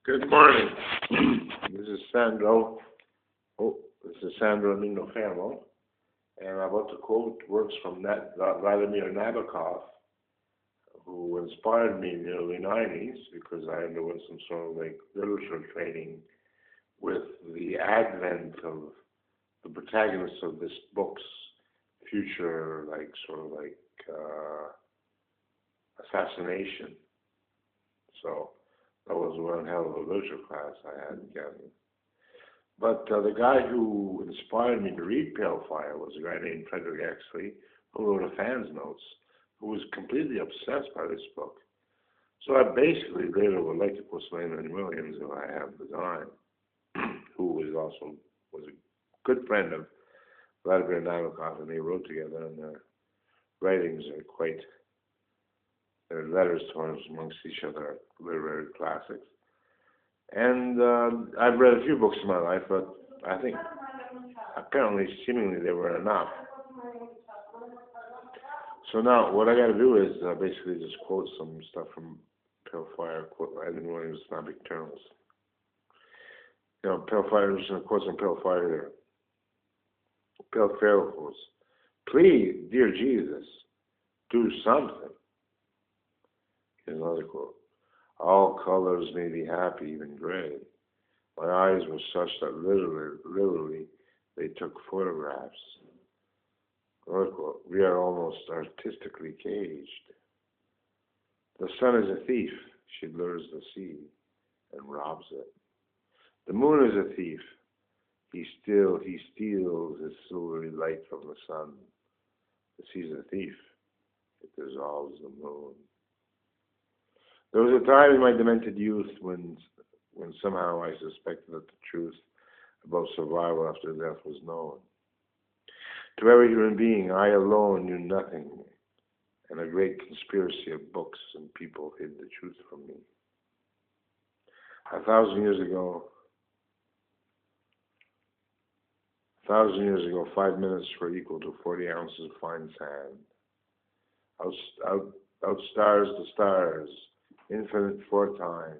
Good morning. This is SAndro. This is SAndro Nabakov, and I'm about to quote works from Vladimir Nabakov, who inspired me in the early 90s because I underwent some sort of literature training with the advent of the protagonist of this book's future, assassination. So that was one hell of a literature class I had again. But the guy who inspired me to read Pale Fire was a guy named Frederick Exley, who wrote a fan's notes, who was completely obsessed by this book. So I basically later would like to put Raymond Williams, if I have the time, who was a good friend of Vladimir Nabokov, and they wrote together, and their writings are quite, their letters towards amongst each other are literary classics. And I've read a few books in my life, but I think apparently, seemingly, they were enough. So now, what I got to do is basically just quote some stuff from Pale Fire, quote Edmund Williams' Nocturnals. You know, Pale Fire, there's some quotes on Pale Fire here. Pale Fire quotes, "Please, dear Jesus, do something." Here's another quote. "All colors may be happy, even gray. My eyes were such that literally they took photographs." Another quote. "We are almost artistically caged. The sun is a thief. She lures the sea and robs it. The moon is a thief. He steals his silvery light from the sun. The sea's a thief. It dissolves the moon. There was a time in my demented youth when somehow I suspected that the truth about survival after death was known. To every human being, I alone knew nothing, and a great conspiracy of books and people hid the truth from me. 1,000 years ago, 5 minutes were equal to 40 ounces of fine sand. Outstars the stars, infinite foretime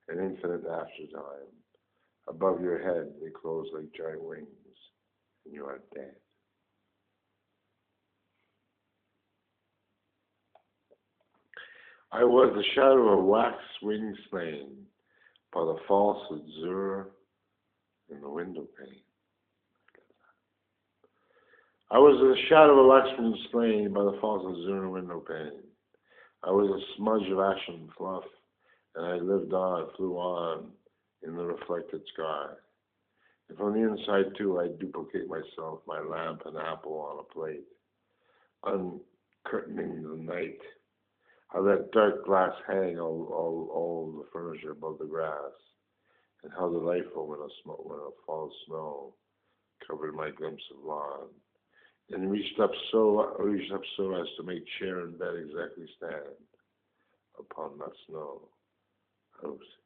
and infinite aftertime. Above your head they close like giant wings, and you are dead. I was the shadow of a wax wing slain by the false azure in the window pane. I was the shadow of a wax wing slain by the false azure in the window pane. I was a smudge of ashen fluff, and I lived on, flew on, in the reflected sky. And from the inside, too, I duplicate myself, my lamp and apple on a plate. Uncurtaining the night, I let dark glass hang all the furniture above the grass, and held a rifle when a fall of snow covered my glimpse of lawn, and reached up so as to make chair and bed exactly stand upon that snow house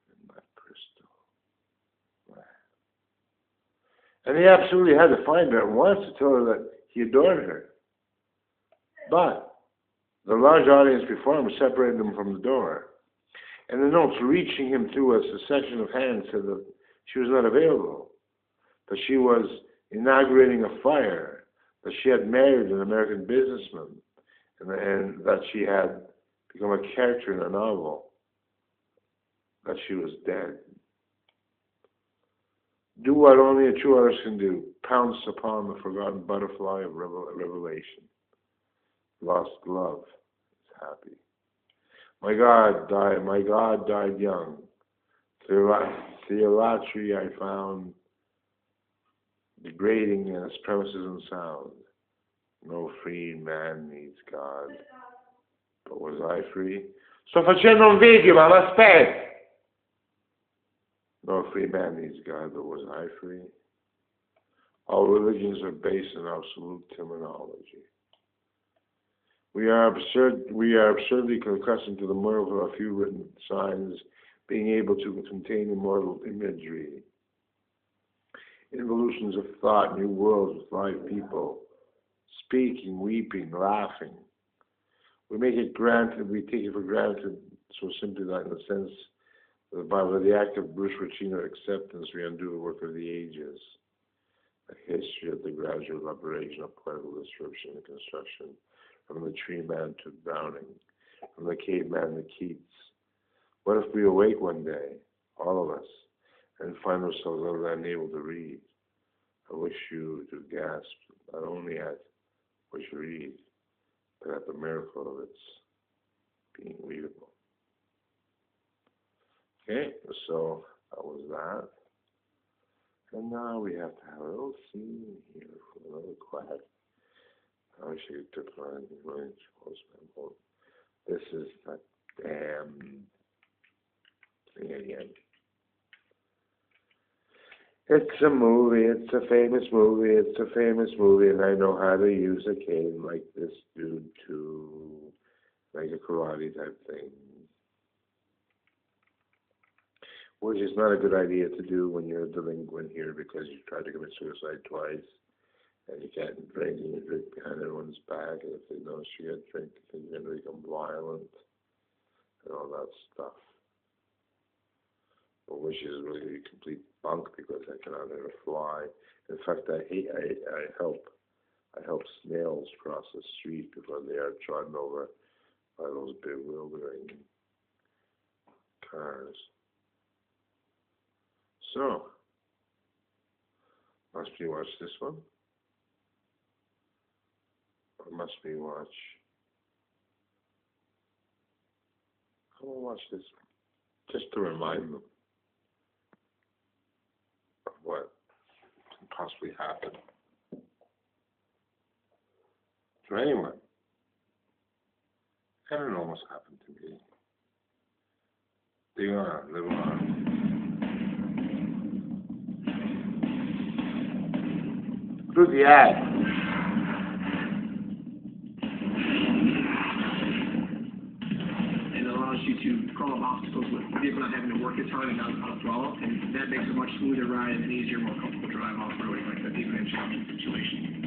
in that crystal land. And he absolutely had to find her at once to tell her that he adored her. But the large audience before him separated him from the door, and the notes reaching him through a succession of hands said that she was not available, that she was inaugurating a fire, that she had married an American businessman, and that she had become a character in a novel, that she was dead. Do what only a true artist can do, pounce upon the forgotten butterfly of revelation. Lost love is happy. My God died young. Theolatry I found degrading in its premises and sound. No free man needs God. But was I free? Sto facendo un video, ma aspetta! No free man needs God, but was I free? All religions are based on absolute terminology. We are absurdly accustomed to the miracle of a few written signs being able to contain immortal imagery. Involutions of thought, new worlds with live people, speaking, weeping, laughing. We take it for granted so simply that in a sense By the act of brusque routine or acceptance, we undo the work of the ages. A history of the gradual elaboration of poetical description and construction, from the tree man to Browning, from the caveman to Keats. What if we awake one day, all of us, and find ourselves unable to read? I wish you to gasp not only at what you read, but at the miracle of its being readable. Okay, so that was that. And now we have to have a little scene here for a little quiet. I wish I could find really close my vote. This is that damn thing again. It's a movie, it's a famous movie, and I know how to use a cane like this dude too, like a karate type thing. Which is not a good idea to do when you're a delinquent here, because you tried to commit suicide twice, and you can't drink, and you drink behind everyone's back, and if they notice you get drink, then you're going to become violent, and all that stuff. Which is really complete bunk, because I cannot let her fly. In fact, I help snails cross the street before they are trodden over by those bewildering cars. So, must we watch this one? Or must we watch? I will watch this one, just to remind them of what can possibly happen to anyone. And it almost happened to me. Live on, live on. Through the ad. And it allows you to crawl up obstacles with the vehicle not having to work as hard and not throttle, and that makes a much smoother ride and easier, more comfortable drive off-roading, like the Video0506 situation.